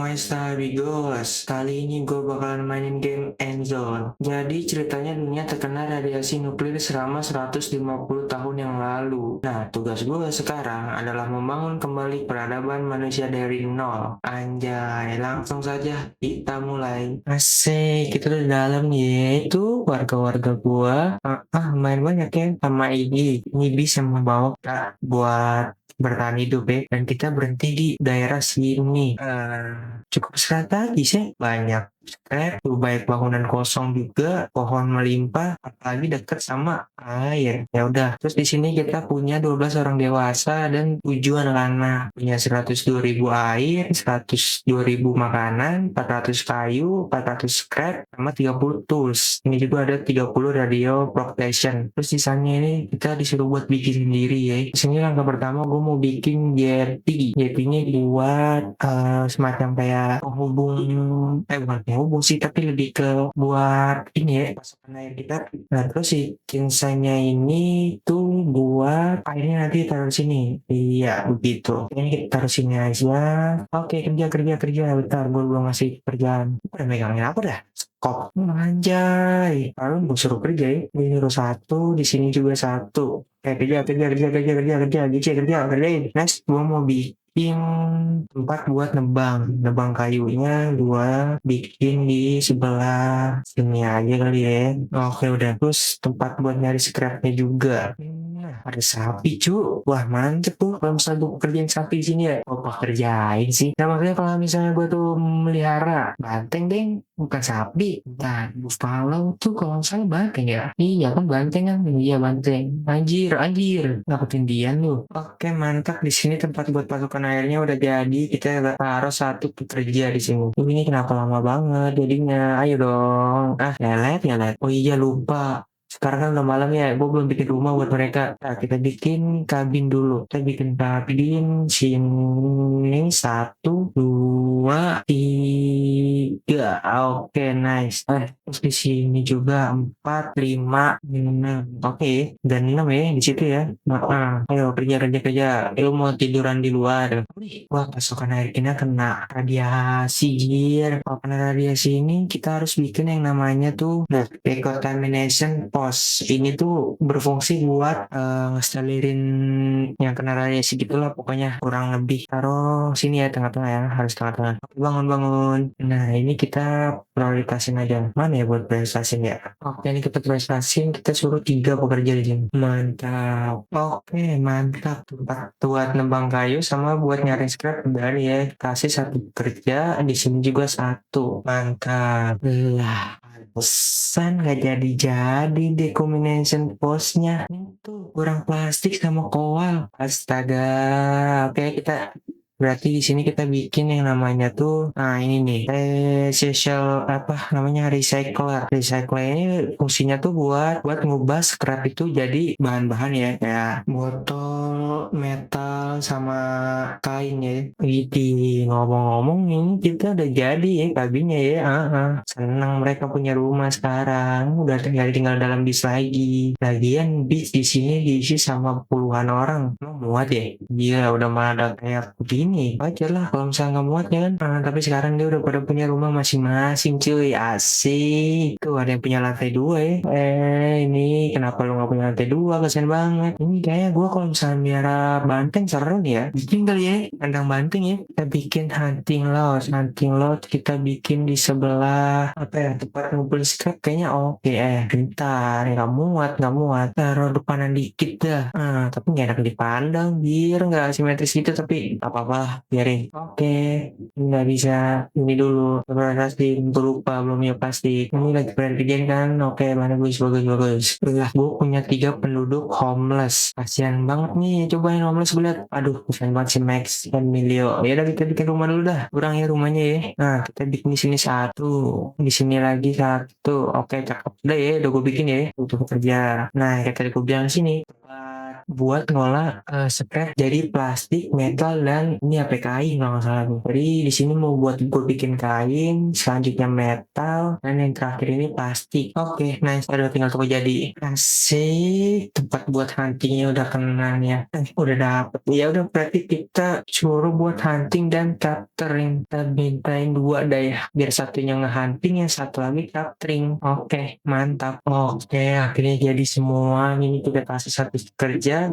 My Study Goes. Kali ini gue bakalan mainin game Endzone. Jadi ceritanya dunia terkena radiasi nuklir selama 150 tahun yang lalu. Nah, tugas gue sekarang adalah membangun kembali peradaban manusia dari nol. Anjay, langsung saja kita mulai. Asik, kita udah di dalam nih. Itu warga-warga gue. Main banyak ya sama ini bisa membawa kita buat bertahan hidup ya, dan kita berhenti di daerah sini. Cukup strategis ya, banyak scrap tuh, baik bangunan kosong juga, pohon melimpah, apalagi dekat sama air. Ya udah, terus di sini kita punya 12 orang dewasa dan 7 anak-anak. Punya 102.000 air, 102.000 makanan, 400 kayu, 400 scrap, sama 30 tools. Ini juga ada 30 radio protection. Terus sisanya ini kita disuruh buat bikin sendiri ya. Di sini langkah pertama gue mau bikin JP. JP-nya buat semacam kayak penghubung, bukan penghubung sih, tapi lebih ke buat ini ya, pasokan air kita. Nah, terus si kinsanya ini tuh buat airnya nanti taruh di sini. Iya, begitu. Ini kita taruh sini aja. Oke, kerja. Bentar, gue belum ngasih kerjaan. Udah megangin apa dah? Kok anjay, lalu gue suruh kerja ya. Ini suruh satu, di sini juga satu. Kerjain. Next, gue mau bikin tempat buat nebang kayunya. Gue bikin di sebelah sini aja kali ya. Oke, udah. Terus tempat buat nyari scrapnya juga. Nah, ada sapi cu. Wah, mantep tuh kalau misalnya gue kerjain sapi di sini ya. Apa kerjain sih? Nah, maksudnya kalau misalnya gue tuh melihara banteng deng, bukan sapi. Nah, buffalo tuh kalau misalnya banteng ya. Iya kan banteng kan? Iya banteng. Anjir. Nggak ketindian lu. Oke, mantap. Di sini tempat buat pasukan airnya udah jadi. Kita taruh satu pekerja di sini. Ini kenapa lama banget jadinya? Ayo dong. Lelet. Oh iya, lupa. Sekarang kan udah malam ya, gue belum bikin rumah buat mereka. Nah, kita bikin kabin dulu. Kita bikin kabin sini 1, 2, 3. Oke, nice. Terus di sini juga 4, 5, 6. Oke, dan 6 ya di situ ya. Ayo kerja. Lu mau tiduran di luar? Wah, pasokan air kita kena radiasi, jir. Kalau kena radiasi ini kita harus bikin yang namanya tuh decontamination post. Ini tuh berfungsi buat ngesterilisir yang kena radiasi gitulah, pokoknya kurang lebih. Taruh sini ya, tengah-tengah ya, harus tengah-tengah. Bangun. Nah, ini kita prioritasin aja. Mana ya buat prioritasin ya? Oke, ini kita prioritasin, kita suruh 3 pekerja di sini. Mantap. Oke, mantap. Tempat buat nebang kayu sama buat nyari scrap dari ya. Kasih 1 pekerja, di sini juga 1. Mantap. Lah, pesan nggak jadi decombination postnya. Itu kurang plastik sama koal. Astaga. Oke, kita berarti di sini kita bikin yang namanya tuh, ini nih, essential apa namanya, recycler. Recycler ini fungsinya tuh buat ngubah scrap itu jadi bahan-bahan ya, kayak botol, metal, sama kain ya. Widih, ngomong-ngomong ini kita udah jadi ya kabinnya ya. Senang mereka punya rumah sekarang. Udah tinggal dalam bis lagi. Lagian bis di sini diisi sama puluhan orang. Muat ya? Iya, udah malah ada kayak begini. Wajar lah kalau misalnya nggak muat ya kan. Tapi sekarang dia udah pada punya rumah masing-masing cuy. Asik. Tuh ada yang punya lantai 2 ya. Ini kenapa lu nggak punya lantai 2? Kasian banget. Ini kayaknya gue kalau misalnya miara banteng seru nih ya. Bikin kali ya. Kandang banteng ya. Kita bikin hunting lodge. Hunting lodge kita bikin di sebelah apa ya, tempat ngumpul scrap kayaknya. Oke. Bentar. Nggak muat. Taruh depanan dikit dah. Tapi nggak enak dipandang, biar nggak simetris gitu, tapi apa-apa lah, biarin. Oke, nggak bisa ini dulu. Plastik, lupa belum ya plastik. Ini lagi pengen kerjain kan? Oke, bagus. Lah, gue punya 3 penduduk homeless. Kasian banget nih, cobain homeless gue liat. Aduh, kasian banget si Max dan Milio. Ya udah, kita bikin rumah dulu dah. Kurang ya rumahnya ya. Nah, kita bikin di sini 1, di sini lagi 1. Oke, cakep. Udah ya, udah gue bikin ya. Untuk kerja. Nah, kayak tadi gue bilang sini. buat ngolah scrap jadi plastik, metal, dan ini apa kain kalau nggak salah tuh. Jadi di sini mau buat gue bikin kain, selanjutnya metal, dan yang terakhir ini plastik. Oke, nice. Udah tinggal tunggu jadi. Asik, tempat buat huntingnya udah kenal ya. Udah dapet. Ya udah berarti kita suruh buat hunting dan capturing. Kita mintain dua dah ya, biar satunya nge-hunting, yang satu lagi capturing. Oke, mantap. Oke, akhirnya jadi semua. Ini kita kasih satu kerja.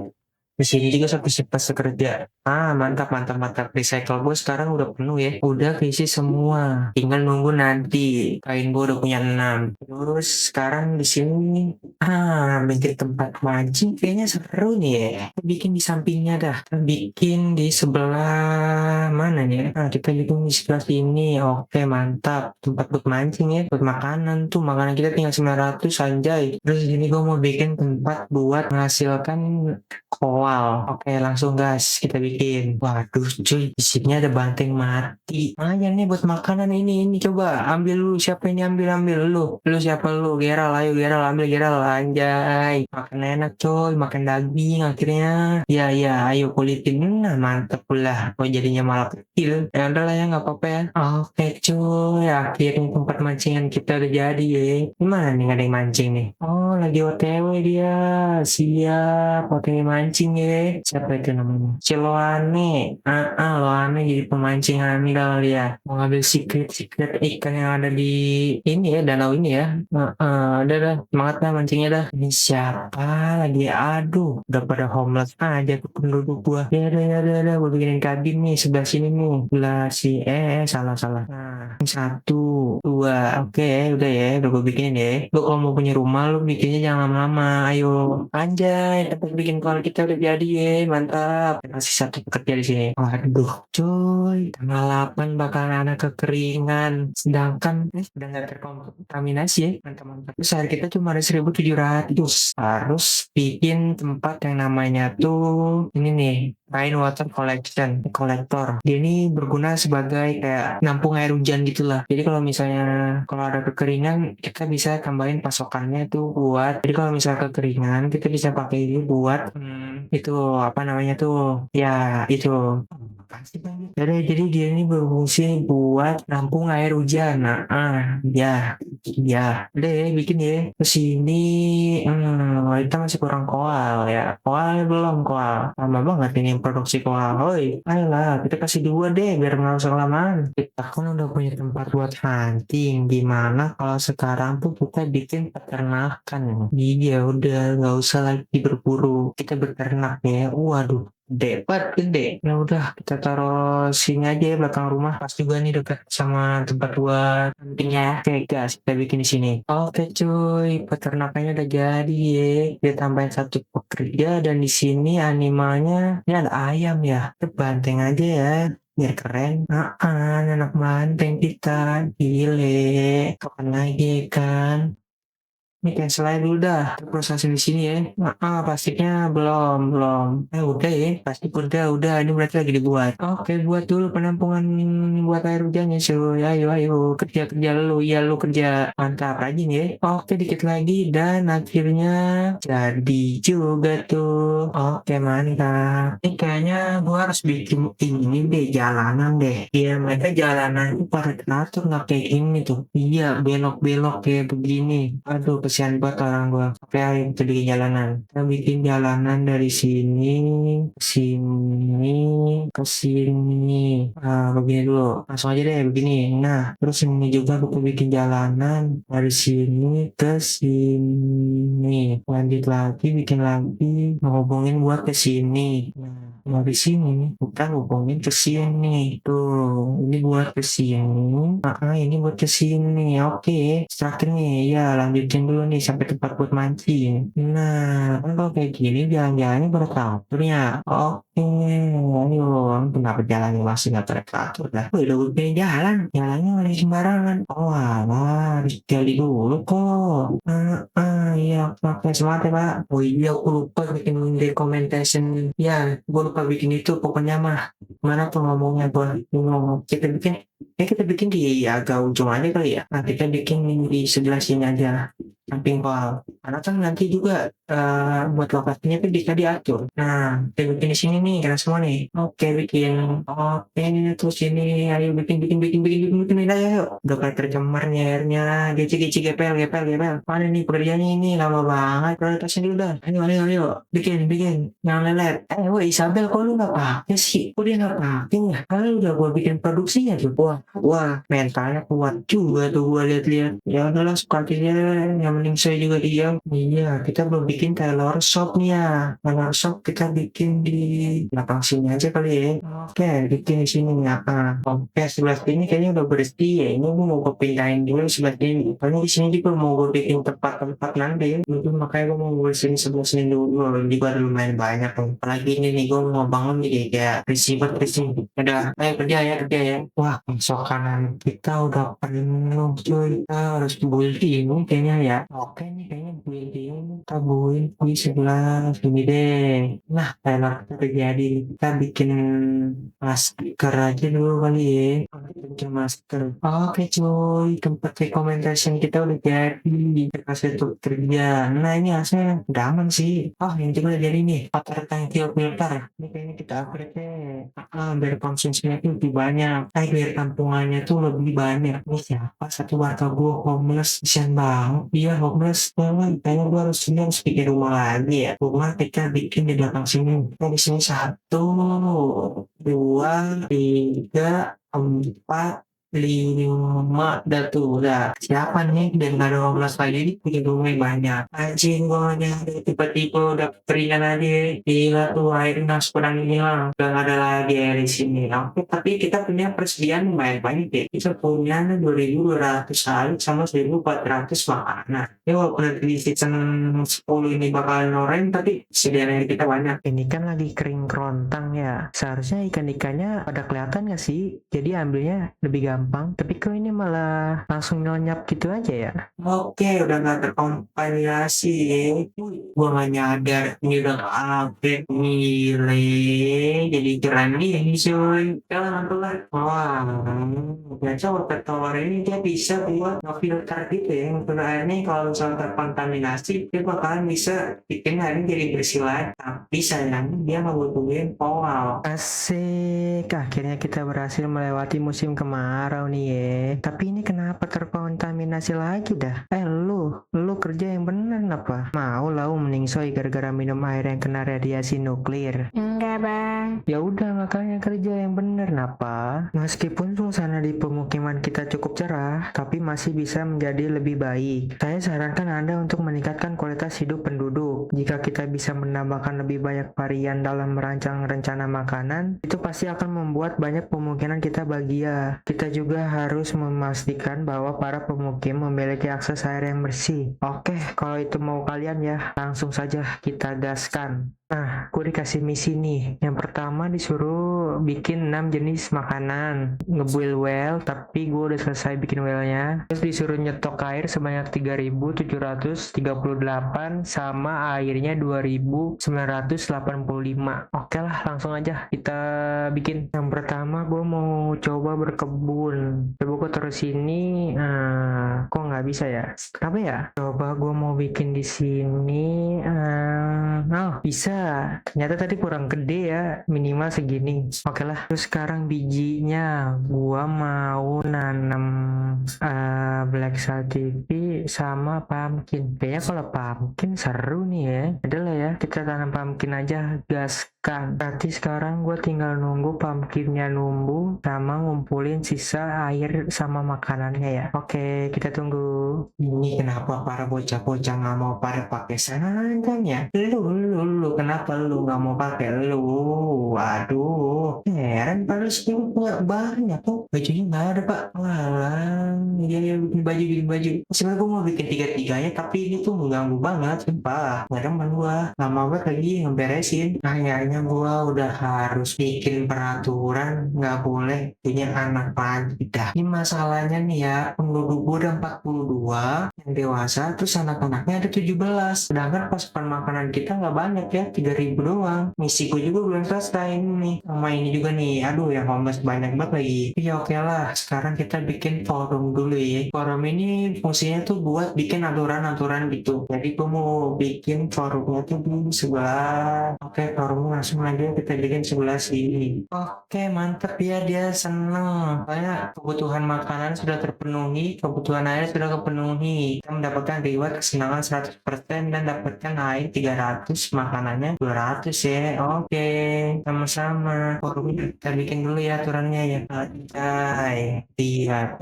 Di sini juga satu pas kerja. Mantap, mantap, mantap. Recycle gue sekarang udah penuh ya. Udah keisi semua. Tinggal nunggu nanti. Kain gue udah punya 6. Terus sekarang di sini, bikin tempat mancing kayaknya seru nih ya. Kita bikin di sampingnya dah. Kita bikin di sebelah mana nih? Kita bikin di sebelah sini. Oke, mantap. Tempat buat mancing ya. Buat makanan tuh. Makanan kita tinggal 900 anjay. Terus di sini gue mau bikin tempat buat menghasilkan koal. Oke, langsung gas kita bikin. Waduh, cuy, di sini ada banteng mati. Lumayan nih buat makanan ini coba ambil dulu. Siapa ini ambil lu? Lu siapa lu? Geral, ayo Geral, ambil Geral, anjay. Makan enak coy, makan daging akhirnya. Ya ya, ayo kulitin. Nah, mantep pula. Kok jadinya malah kecil. Ya udah lah ya, nggak apa-apa ya. Oke cuy, akhirnya tempat mancingan kita udah jadi ya. Gimana nih, nggak ada yang mancing nih? Oh, lagi OTW dia. Siap, OTW mancing ya. Siapa itu namanya? Si Loane. Loane jadi pemancing handal ya. Mau ngambil secret ikan yang ada di ini ya, danau ini ya. Udah dah, semangat dah mancingnya dah. Ini siapa lagi? Aduh, udah pada homeless aja tuh penduduk gua. Ya udah, gua bikinin kabin nih sebelah sini nih. Sebelah si salah. Nah, satu, dua, oke, udah ya, udah gue bikinin ya. Lu kalau mau punya rumah, lu bikinnya jangan lama-lama. Ayo, anjay, tempat bikin kolam kita udah jadi ya, mantap. Masih satu pekerja di sini. Waduh, cuy, tanggal 8 bakalan ada kekeringan. Sedangkan udah nggak terkontaminasi ya, mantap. Terus hari kita cuma ada 1.700. Harus bikin tempat yang namanya tuh ini nih, rainwater collector. Dia ini berguna sebagai kayak nampung air hujan gitulah. Jadi kalau ada kekeringan, kita bisa tambahin pasokannya tuh buat. Jadi kalau misalnya kekeringan, kita bisa pakai ini buat itu apa namanya tuh? Ya, itu. Pasti banget. Jadi dia ini berfungsi buat nampung air hujan. Ya, deh bikin ya. Terus ini, kita masih kurang koal ya. Koal. Lama banget ini produksi koal. Hoi, ayolah, kita kasih 2 deh biar nggak usah kelamaan. Kita kan udah punya tempat buat hunting. Gimana kalau sekarang tuh kita bikin peternakan? Iya, udah nggak usah lagi berburu. Kita beternak ya. Waduh, gede. Ya udah, kita taruh sini aja ya, belakang rumah. Pas juga nih dekat sama tempat buat huntingnya. Oke, gas, kita bikin di sini. Oke, cuy, peternakannya udah jadi ya. Kita tambahin satu pekerja dan di sini animalnya ini ada ayam ya. Kita banteng aja ya. Biar keren. Anak banteng kita. Gile. Kapan lagi kan? Ini cancel aja dulu dah. Kita prosesin di sini ya. Plastiknya belum. Udah ya. Plastik udah. Ini berarti lagi dibuat. Oke, buat dulu penampungan buat air hujannya. Cuy, ayo. Kerja lu. Iya, lu kerja. Mantap, rajin ya. Oke, dikit lagi. Dan akhirnya jadi juga tuh. Oke, mantap. Ini kayaknya gua harus bikin ini deh, jalanan deh. Iya, mereka jalanan itu pada teratur nggak kayak ini tuh. Iya, belok-belok kayak begini. Aduh, kesian banget orang gua. Oke, ayo kita bikin jalanan. Kita bikin jalanan dari sini ke sini ke sini. Begini dulu. Langsung aja deh begini. Nah, terus ini juga kita bikin jalanan dari sini ke sini. Lanjut lagi, bikin lagi. Ngehubungin buat ke sini. Nah, dari sini kita hubungin ke sini. Tuh, ini buat ke sini. Ini buat ke sini. Oke, terakhir nih. Ya, lanjutin dulu nih sampai tempat buat mancing. Nah, kan kalau kayak gini jalan-jalannya berteraturnya. Oke, ayo. Kenapa jalannya masih nggak teratur dah? Udah gue pilih jalannya masih sembarangan. Oh, alah, harus gali dulu kok. Iya, oke, semangat ya Pak. Oh iya, aku lupa bikin recommendation. Ya, gue lupa bikin itu. Pokoknya mah, mana tuh ngomongnya gue ngomong. Kita bikin di agak ujung aja kali ya. Nah, kita bikin di sebelah sini aja. camping wall. Karena kan nanti juga buat lokasinya tuh bisa diatur. Nah, kita bikin di sini nih, kalian semua nih. Oke, bikin. Oke, terus ini, ayo bikin, ayo. Udah kayak tercemar nih airnya. Gici, gepel. Mana nih pekerjaannya ini, lama banget. Prioritasnya dulu dah. Ayo. Bikin. Jangan lelet. Woi Isabel, kok lu nggak pakai sih? Kok dia nggak pakai ya? Kalau udah gua bikin produksinya tuh. Wah, mentalnya kuat juga tuh gua lihat-lihat. Ya udahlah, sekalinya yang mending saya juga diam. Iya, kita belum bikin Taylor Shop nih ya. Taylor Shop kita bikin di belakang sini aja kali ya. Oke, bikin di sini ya. Oke, sebelah sini kayaknya udah bersih ya. Ini gua mau pindahin dulu sebelah sini. Soalnya di sini juga mau gua bikin tempat-tempat nanti. Mungkin makanya gua mau bersihin sebelah sini dulu. Juga ada lumayan banyak tuh. Apalagi ini nih gua mau bangun jadi kayak receiver. Udah, ayo kerja ya. Wah, sokanan kita udah penuh cuy. Kita harus building kayaknya ya. Oke nih kayaknya building. Kita building di sebelah sini deh. Nah, trailer kita terjadi. Kita bikin masker aja dulu kali ya. Kita bikin masker. Oke cuy, tempat recommendation kita udah jadi. Kita kasih tuh kerja. Nah ini hasilnya udah aman sih. Oh yang juga udah jadi nih. Water tank filter. Ini kayaknya kita upgrade deh. Biar konsumsinya tuh lebih banyak. Biar tampungannya tuh lebih banyak. Ini siapa? Satu warga gue homeless. Kasian banget. Dia homeless. Kayaknya gue harus bikin rumah lagi ya. Rumah kita bikin di belakang sini. Nah di sini 1, 2, 3, 4, 5 udah siapa nih dan gak ada homeless lagi nih punya rumah yang banyak anjing gue nyari tiba-tiba udah keringan aja gila tuh airnya langsung kurang hilang udah gak ada lagi air di sini. Oke tapi kita punya persediaan lumayan banyak ya kita punya 2.200 salib sama 1.400 makanan ya walaupun nanti di season 10 ini bakalan orang tapi persediaan air kita banyak. Ini kan lagi kering kerontang ya seharusnya ikan-ikannya pada kelihatan gak sih jadi ambilnya lebih gampang tapi kok ini malah langsung nyonyap gitu aja ya. Oke udah gak terkompilasi gua gak nyadar ini udah update gile jadi keren nih cuy pelan-pelan wah biasa water tower ini dia bisa buat ngefilter gitu ya untuk airnya kalau misalnya terkontaminasi dia bakalan bisa bikin airnya jadi bersih lagi tapi sayangnya dia ngebutuhin powal. Asik akhirnya kita berhasil melewati musim kemarau nih ya tapi ini kenapa terkontaminasi lagi dah lu kerja yang bener apa mau lau meningsoi gara-gara minum air yang kena radiasi nuklir enggak bang ya udah makanya kerja yang bener napa meskipun suasana di pemukiman kita cukup cerah tapi masih bisa menjadi lebih baik saya sarankan Anda untuk meningkatkan kualitas hidup penduduk jika kita bisa menambahkan lebih banyak varian dalam merancang rencana makanan itu pasti akan membuat banyak pemukiman kita bahagia. Kita juga harus memastikan bahwa para pemukim memiliki akses air yang bersih. Oke, kalau itu mau kalian ya, langsung saja kita gaskan. Nah, aku dikasih misi nih. Yang pertama disuruh bikin 6 jenis makanan. Ngebuil well, tapi gue udah selesai bikin wellnya. Terus disuruh nyetok air sebanyak 3.738 sama airnya 2.985. Oke lah, langsung aja kita bikin. Yang pertama gue mau coba berkebun. Coba gue terus ini, kok nggak bisa ya? Kenapa ya? Coba gue mau bikin di sini. Bisa. Ternyata tadi kurang gede ya, minimal segini. Oke lah. Terus sekarang bijinya, gua mau nanam black sativa sama pumpkin. Kayaknya kalau pumpkin seru nih ya. Adalah ya, kita tanam pumpkin aja, gaskan. Berarti sekarang gua tinggal nunggu pumpkinnya numbuh sama ngumpulin sisa air sama makanannya ya. Oke, kita tunggu. Ini kenapa para bocah-bocah nggak mau pada pakai sandang ya? Lu kenapa lu nggak mau pakai waduh heran padahal sekarang banyak tuh bajunya nggak ada pak wah dia bikin baju sebenarnya gue mau bikin tiga-tiganya tapi ini tuh mengganggu banget sumpah nggak demen gue lama banget lagi ngeberesin kayaknya gue udah harus bikin peraturan nggak boleh punya anak lagi dah ini masalahnya nih ya penduduk gue udah 42 yang dewasa, terus anak-anaknya ada 17. Sedangkan pasukan makanan kita nggak banyak ya, 3.000 doang. Misiku juga belum selesai ini nih. Sama ini juga nih, aduh yang homeless banyak banget lagi. Ya oke lah, sekarang kita bikin forum dulu ya. Forum ini fungsinya tuh buat bikin aturan-aturan gitu. Jadi gue mau bikin forumnya tuh di sebelah. Oke, forumnya langsung aja kita bikin sebelah sini. Oke, mantep ya, dia seneng. Soalnya kebutuhan makanan sudah terpenuhi, kebutuhan air sudah terpenuhi. Kita mendapatkan reward kesenangan 100% dan dapatkan air 300, makanannya 200 ya. Oke, sama-sama. Forumnya kita bikin dulu ya aturannya ya. Anjay, lihat.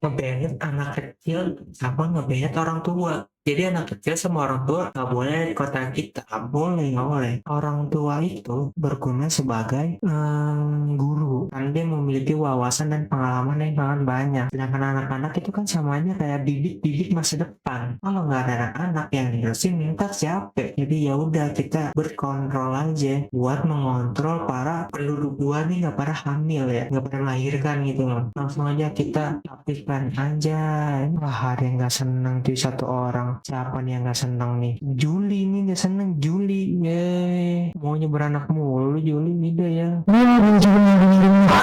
Ngebenet anak kecil sama ngebenet orang tua. Jadi anak kecil sama orang tua nggak boleh di kota kita, nggak boleh. Orang tua itu berguna sebagai guru, karena dia memiliki wawasan dan pengalaman yang sangat banyak. Sedangkan anak-anak itu kan sama aja kayak bibit-bibit masa depan. Kalau nggak ada anak-anak yang nerusin, ntar siapa? Jadi ya udah kita berkontrol aja buat mengontrol para penduduk gua nih nggak pada hamil ya, nggak pada melahirkan gitu loh. Langsung aja kita aktifkan anjay. Wah, ada yang nggak seneng tuh satu orang. Siapa nih yang gak seneng nih? Juli nih gak seneng. Juli maunya beranak mulu. Juli beda ya.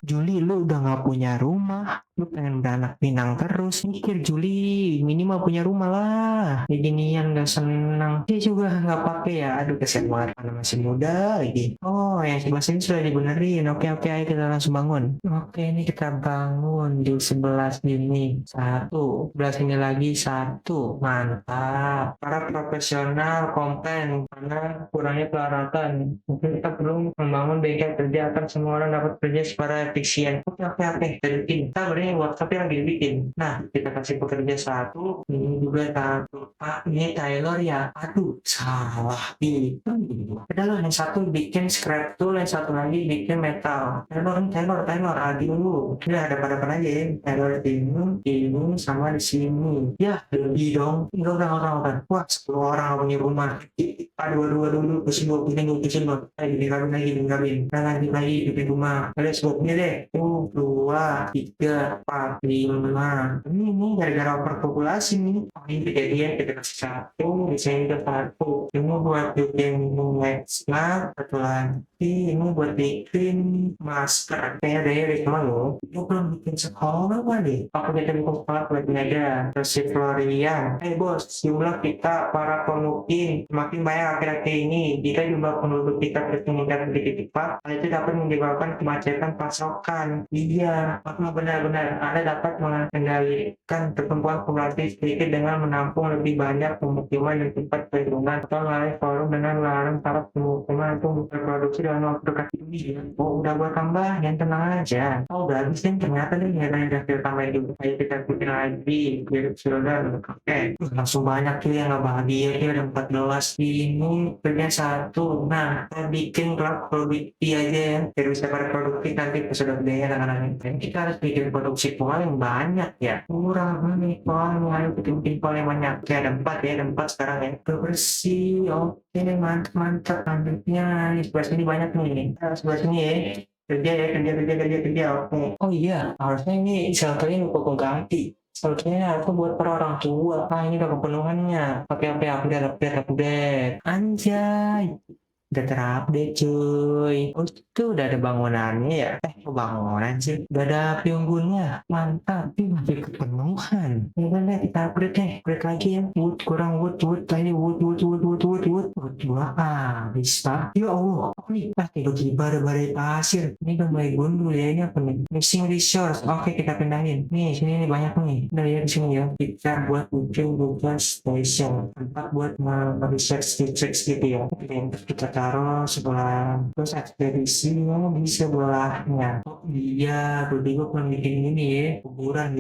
Juli lu udah gak punya rumah, lu pengen beranak pinang terus. Mikir Juli, minimal punya rumah lah. Kayak ginian gak seneng. Dia juga gak pakai ya. Aduh kesian banget karena masih muda lagi. Oh yang sebelah sini sudah dibenerin. Oke ayo kita langsung bangun. Oke ini kita bangun di sebelah sini. Satu. Sebelah sini lagi satu. Mantap. Para profesional komplain karena kurangnya peralatan. Mungkin kita perlu membangun bengkel kerja akan semua orang dapat kerja secara efisien. Oke. Kita bikin. Kita beri WhatsApp yang dibikin. Nah, kita kasih pekerja satu. Ini juga satu. Pak, ini Taylor ya. Aduh, salah. Padahal yang satu bikin scrap tool, yang satu lagi bikin metal. Taylor. Adi dulu. Udah ada pada aja ya. Taylor ini sama di sini. Ya, lebih dong. Enggak udah. Wah, 10 orang punya rumah. Aduh, pusing gue. Dikabin. Lagi bikin rumah. Kalian sebutnya deh. 2, 3, 4, 5. Ini gara-gara overpopulasi nih. Ini kejadian kita kasih satu, desain ke satu. Ini buat bikin extra, satu lagi. Ini buat bikin masker. Kayaknya dari cuma lo. Gue belum bikin sekolah kali. Aku kita bikin sekolah lagi aja. Terus si Florian. Bos, jumlah kita para pemukim semakin banyak akhir-akhir ini. Jika jumlah penduduk kita terus meningkat sedikit cepat, hal itu dapat menyebabkan kemacetan pasokan. Iya, benar-benar Anda dapat mengendalikan pertumbuhan populasi sedikit dengan menampung lebih banyak pemukiman dan tempat perlindungan atau melalui forum dengan melarang para pemukiman untuk berproduksi dalam waktu dekat ini. Oh, udah gua tambah, yang tenang aja. Oh, udah habis nih, ternyata nih yang kita tambahin dulu. Ayo kita bikin lagi, biar sudah. Oke, langsung banyak tuh yang nggak bahagia. Ini ada 14 ini kerja satu. Nah, kita bikin klub produktif aja ya, biar bisa berproduktif nanti pas sudah gede anak-anak. Kita harus bikin produksi pola yang banyak ya. Kurang nih polanya, ayo bikin pola yang banyak. Oke, ada 4 ya, ada 4 sekarang ya. Bersih, oke, mantap. Lanjutnya, di sebelah sini banyak nih. Sebelah sini ya. Kerja, oke. Oh iya, harusnya ini shelternya lupa ganti. Shelternya aku buat para orang tua. Ini udah kepenuhannya. Oke, update. Anjay. Udah terupdate cuy. Oh itu udah ada bangunannya ya. Bangunan sih. Udah ada api unggunnya. Mantap. Ini masih kepenuhan. Udah deh kita upgrade lagi ya. Kurang wood. Ini wood. Wah bisa. Ya Allah. Nih tiba-tiba ada badai pasir. Ini udah mulai gundul ya. Ini apa nih? Missing resource. Oke kita pindahin. Nih sini nih banyak nih. Udah ya di sini ya. Kita buat bikin tugas station. Tempat buat research gitu ya. Kita taruh sebelah, terus ekspedisi di sebelahnya. Oh iya, tadi gue pernah bikin ini ya, kuburan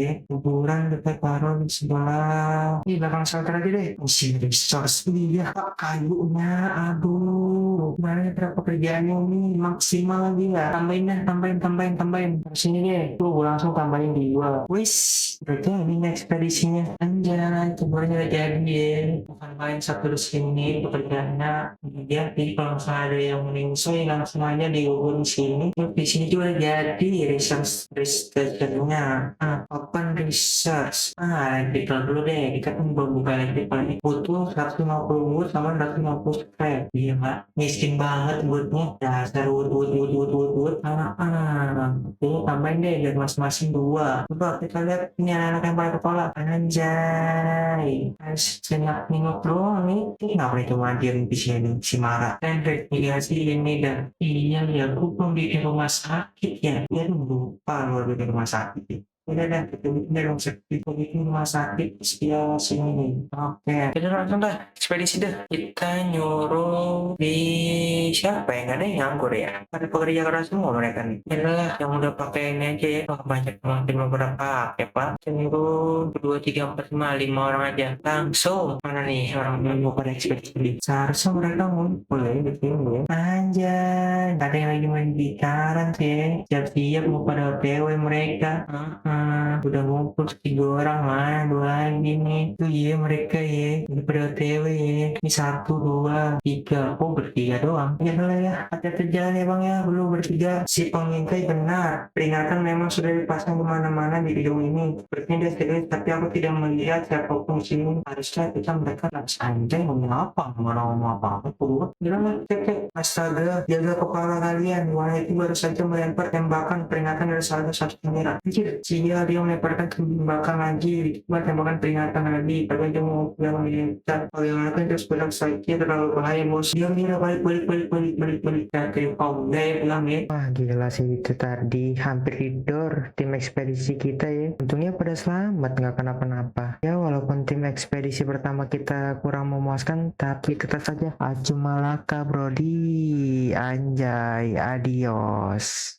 kita taruh di sebelah. Belakang shelter aja deh. Mesin resource iya, kayunya, aduh. Gimana cara pekerjaannya ini maksimal lagi ya? Tambahin dah, tambahin. Sini deh, tuh langsung tambahin di gua. Wis, udah jadi nih ekspedisinya. Anjay, cobaannya udah jadi ya. Bukan main satu di sini pekerjaannya. Kemudian jadi kalau misalnya ada yang meningsoi langsung aja dihubungi sini. Terus di sini juga udah jadi research-nya. Open research. Kita dulu deh, kita kan belum buka lagi paling butuh 150 wood sama 150 scrap. Iya mbak, miskin banget woodnya. Dasar wood. Ini tambahin deh biar masing-masing dua. Coba kita lihat ini anak-anak yang paling kepala. Anjay, senyak nengok doang nih. Ini ngapain cuma diam di sini si Mara. Dan investigasi ini dan iya ya, aku belum bikin rumah sakit ya. Dia lupa luar bikin rumah sakit. Udah dah, kita bikin rumah sakit setia sini. Oke, kita langsung dah ekspedisi dah. Kita nyuruh di siapa ya? Nggak ada yang nganggur ya. Pada pekerja keras semua mereka nih. Inilah yang udah pakai ini aja ya. Wah, banyak banget beberapa pakai pak. Kita nyuruh 2, 3, 4, 5 orang aja. Langsung mana nih orang yang mau pada ekspedisi? Seharusnya mereka ngumpul ya di sini ya. Anjay, ada yang lagi main gitaran sih. Siap-siap mau pada OTW mereka. Udah ngumpul 3 orang lah, 2 lagi nih. Tuh ya mereka ya, udah pada OTW ya. Ini 1, 2, 3. Oh bertiga doang. Ya lah ya, hati-hati jalan ya bang ya. Belum bertiga. Si pengintai benar. Peringatan memang sudah dipasang kemana-mana di gedung ini. Sepertinya dia serius, tapi aku tidak melihat siapapun sini. Harusnya kita mereka nggak santai ngomong apa, ngomong apa. Aku bilang cek. Astaga, jaga kepala kalian. Wanita itu baru saja melempar tembakan peringatan dari salah satu kamera. Anjir, dia melemparkan tembakan lagi. Tembakan peringatan lagi. Padahal dia mau bilang militar. Bagaimana kan terus bilang sakit terlalu bahaya bos. Dia mira balik. Dari Om Daya bilang ya. Wah gila sih itu tadi. Hampir tidur tim ekspedisi kita ya. Untungnya pada selamat, nggak kenapa-napa. Ya walaupun tim ekspedisi pertama kita kurang memuaskan, tapi tetap saja Acu Malaka Brody. Anjay, adios.